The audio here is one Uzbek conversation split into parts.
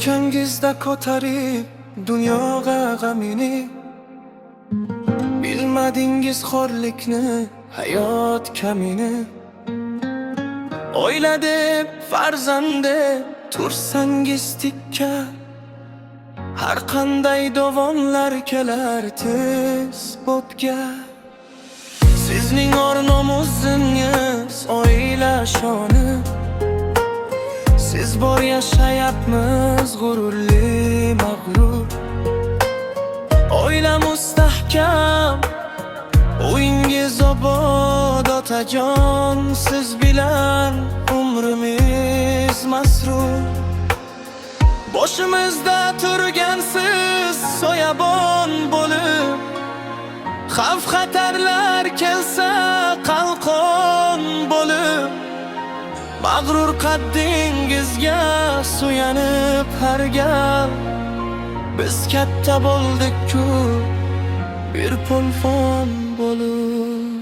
yelkangizda ko'tarib dunyoga g'amini, bilmadingiz xorlikni, hayot kamini. Oila deb, farzand deb tursangiz tikka, har qanday dovonlar kelar tez bo'tga. Sizning or-nomusingiz oila shoni, siz bor yashayapmiz g'ururli mag'rur. Oila mustahkam, uyingiz obod otajon, siz bilan umrimiz masrur. Boshimizda turgansiz soyabon bo'lib, xavf xatarlar kelsa qalqon bo'lib, mag'rur qaddingizga suyanib har gal biz katta bo'ldik-ku bir polvon bo'lib.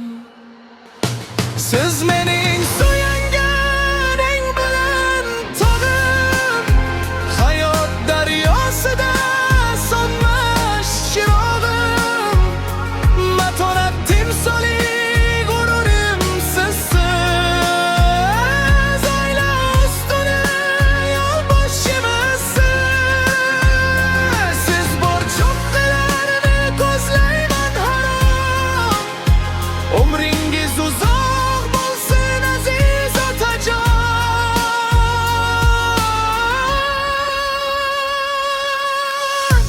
Siz mening suyangan eng baland tog'im, hayot daryosida so'nmas chirog'im, matonat timsoli g'ururim sizsiz, oila ustuni yolboshchimisiz. Siz bor cho'qqilarni ko'zlayman harom, umringiz uzoq bo'lsin aziz otajon.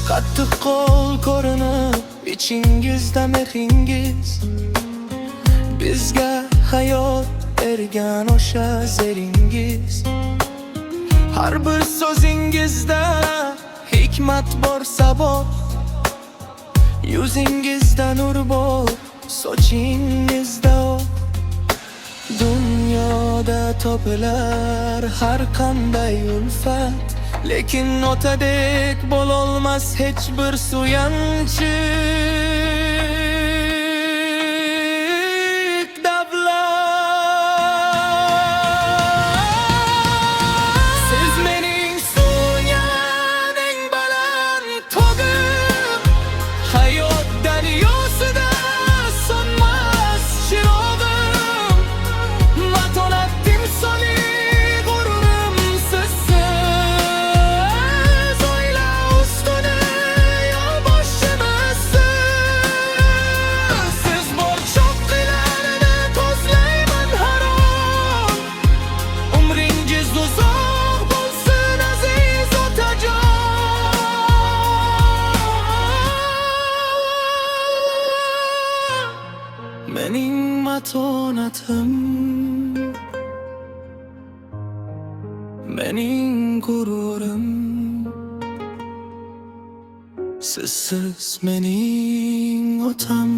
Qattiq qo'l ko'rinib ichingizda mehringiz, bizga hayot bergan o'sha zeringiz. Har bir so'zingizda hikmat bor, sabot, yuzingizda nur bor, sochingizda oq. Dunyoda topilar har qanday ulfat, lekin otadek bo'lolmas hech bir suyanchik davlat. Siz mening so'ngan eng baland tog'im, hayot daryosida so'nmas chirog'im, matonat timsoli g'ururim sizsiz, oila ustuni yolboshchimisiz. Siz bor cho'qqilarni ko'zlayman harom, umringiz uzoq bo'lsin aziz otajon. Mening matonatim, mening g'ururim, sizsiz mening otam.